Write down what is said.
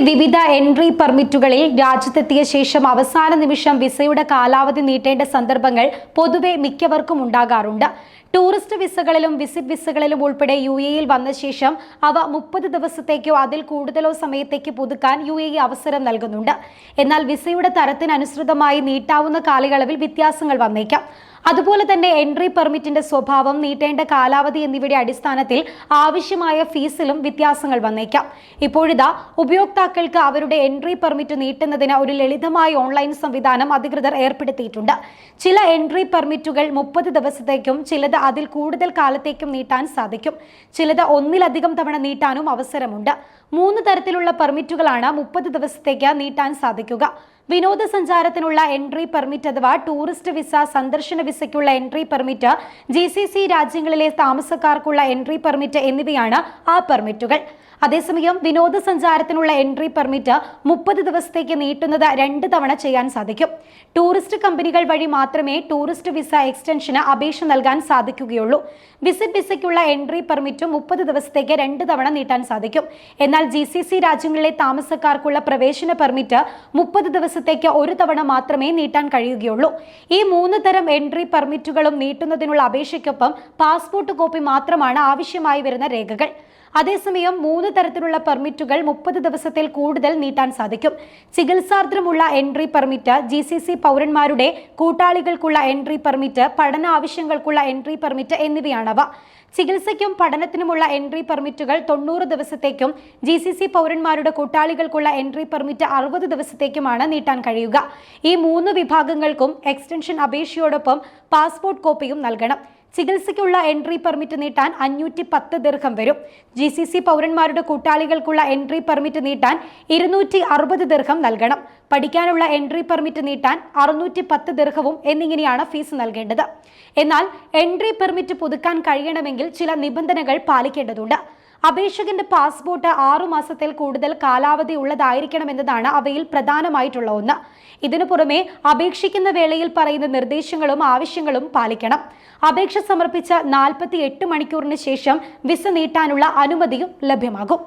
വിവിധ എൻട്രി പെർമിറ്റുകളിൽ രാജ്യത്തെത്തിയ ശേഷം അവസാന നിമിഷം വിസയുടെ കാലാവധി നീട്ടേണ്ട സന്ദർഭങ്ങൾ പൊതുവെ മിക്കവർക്കും ഉണ്ടാകാറുണ്ട്. ടൂറിസ്റ്റ് വിസകളിലും വിസിറ്റ് വിസകളിലും ഉൾപ്പെടെ UAE-യിൽ വന്ന ശേഷം അവ 30 ദിവസത്തേക്കോ അതിൽ കൂടുതലോ സമയത്തേക്ക് പുതുക്കാൻ UAE അവസരം നൽകുന്നുണ്ട്. എന്നാൽ വിസയുടെ തരത്തിനനുസൃതമായി നീട്ടാവുന്ന കാലയളവിൽ വ്യത്യാസങ്ങൾ വന്നേക്കാം. അതുപോലെ തന്നെ എൻട്രി പെർമിറ്റിന്റെ സ്വഭാവം, നീട്ടേണ്ട കാലാവധി എന്നിവയുടെ അടിസ്ഥാനത്തിൽ ആവശ്യമായ ഫീസിലും വ്യത്യാസങ്ങൾ വന്നേക്കാം. ഇപ്പോഴിതാ ഉപയോക്താക്കൾക്ക് അവരുടെ എൻട്രി പെർമിറ്റ് നീട്ടുന്നതിന് ഒരു ലളിതമായ ഓൺലൈൻ സംവിധാനം അധികൃതർ ഏർപ്പെടുത്തിയിട്ടുണ്ട്. ചില എൻട്രി പെർമിറ്റുകൾ 30 ദിവസത്തേക്കും ചിലത് അതിൽ കൂടുതൽ കാലത്തേക്കും നീട്ടാൻ സാധിക്കും. ചിലത് ഒന്നിലധികം തവണ നീട്ടാനും അവസരമുണ്ട്. 3 തരത്തിലുള്ള പെർമിറ്റുകളാണ് 30 ദിവസത്തേക്ക് നീട്ടാൻ സാധിക്കുക. വിനോദസഞ്ചാരത്തിനുള്ള എൻട്രി പെർമിറ്റ് അഥവാ ടൂറിസ്റ്റ് വിസ, സന്ദർശന വിസയ്ക്കുള്ള എൻട്രി പെർമിറ്റ്, GCC രാജ്യങ്ങളിലെ താമസക്കാർക്കുള്ള എൻട്രി പെർമിറ്റ് എന്നിവയാണ് ആ പെർമിറ്റുകൾ. അതേസമയം വിനോദസഞ്ചാരത്തിനുള്ള എൻട്രി പെർമിറ്റ് 30 ദിവസത്തേക്ക് നീട്ടുന്നത് 2 തവണ ചെയ്യാൻ സാധിക്കും. ടൂറിസ്റ്റ് കമ്പനികൾ വഴി മാത്രമേ ടൂറിസ്റ്റ് വിസ എക്സ്റ്റൻഷന് അപേക്ഷ നൽകാൻ സാധിക്കുകയുള്ളൂ. വിസിറ്റ് വിസയ്ക്കുള്ള എൻട്രി പെർമിറ്റും 30 ദിവസത്തേക്ക് 2 തവണ നീട്ടാൻ സാധിക്കും. എന്നാൽ GCC രാജ്യങ്ങളിലെ താമസക്കാർക്കുള്ള പ്രവേശന പെർമിറ്റ് 30 ദിവസത്തേക്ക് 1 തവണ മാത്രമേ നീട്ടാൻ കഴിയുകയുള്ളൂ. ഈ 3 തരം എൻട്രി പെർമിറ്റുകളും നീട്ടുന്നതിനുള്ള അപേക്ഷയ്ക്കൊപ്പം പാസ്പോർട്ട് കോപ്പി മാത്രമാണ് ആവശ്യമായി വരുന്ന രേഖകൾ. അതേസമയം 3 തരത്തിലുള്ള പെർമിറ്റുകൾ 30 ദിവസത്തിൽ കൂടുതൽ നീട്ടാൻ സാധിക്കും. ചികിത്സാർത്ഥമുള്ള എൻട്രി പെർമിറ്റ്, GCC പൗരന്മാരുടെ കൂട്ടാളികൾക്കുള്ള എൻട്രി പെർമിറ്റ്, പഠന ആവശ്യങ്ങൾക്കുള്ള എൻട്രി പെർമിറ്റ് എന്നിവയാണവ. ചികിത്സയ്ക്കും പഠനത്തിനുമുള്ള എൻട്രി പെർമിറ്റുകൾ 90 ദിവസത്തേക്കും GCC പൗരന്മാരുടെ കൂട്ടാളികൾക്കുള്ള എൻട്രി പെർമിറ്റ് 60 ദിവസത്തേക്കുമാണ് നീട്ടാൻ കഴിയുക. ഈ 3 വിഭാഗങ്ങൾക്കും എക്സ്റ്റൻഷൻ അപേക്ഷയോടൊപ്പം പാസ്പോർട്ട് കോപ്പിയും നൽകണം. ചികിത്സയ്ക്കുള്ള എൻട്രി പെർമിറ്റ് നീട്ടാൻ 510 ദിർഹം വരും. GCC പൗരന്മാരുടെ കൂട്ടാളികൾക്കുള്ള എൻട്രി പെർമിറ്റ് നീട്ടാൻ 260 ദിർഹം നൽകണം. പഠിക്കാനുള്ള എൻട്രി പെർമിറ്റ് നീട്ടാൻ 610 ദിർഹവും എന്നിങ്ങനെയാണ് ഫീസ് നൽകേണ്ടത്. എന്നാൽ എൻട്രി പെർമിറ്റ് പുതുക്കാൻ കഴിയണമെങ്കിൽ ചില നിബന്ധനകൾ പാലിക്കേണ്ടതുണ്ട്. അപേക്ഷകന്റെ പാസ്പോർട്ട് 6 മാസത്തിൽ കൂടുതൽ കാലാവധി ഉള്ളതായിരിക്കണമെന്നതാണ് അവയിൽ പ്രധാനമായിട്ടുള്ള ഒന്ന്. ഇതിനു പുറമെ അപേക്ഷിക്കുന്ന വേളയിൽ പറയുന്ന നിർദ്ദേശങ്ങളും ആവശ്യങ്ങളും പാലിക്കണം. അപേക്ഷ സമർപ്പിച്ച 48 മണിക്കൂറിന് ശേഷം വിസ നീട്ടാനുള്ള അനുമതിയും ലഭ്യമാകും.